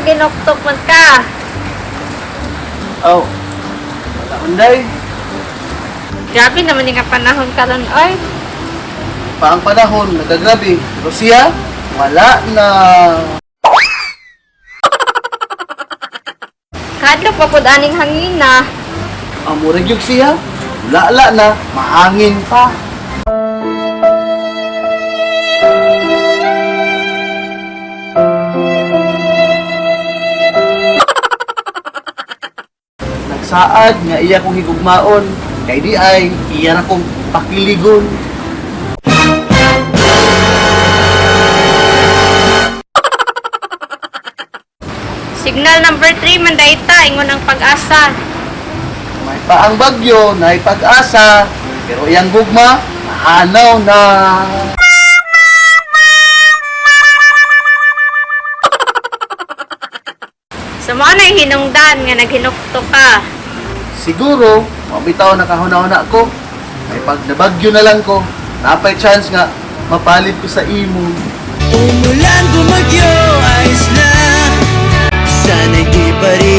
ginuktok man ka. Oh, wala unday. Grabe naman yung panahon karon oy. Pa ang panahon, nagagrabe. Pero siya, wala na. Kadlok pa pud aning hangina. Amurag yung siya, wala na, mahangin pa. Nagsaad nga iya kong higugmaon, kay di ay iya na kong pakiligon. Signal number 3 man dayta ingon ang pag-asa. May paang bagyo na pag-asa, pero iyang gugma, mahanaw na. Sa mo na hinungdan nga naghinuktok ka. Siguro, mabitaw na kahuna-huna ko. May pag nabagyo na lang ko, napay chance nga, mapalit ko sa imo. Umulan, bumagyo, ayos na. Sana'y di pa rin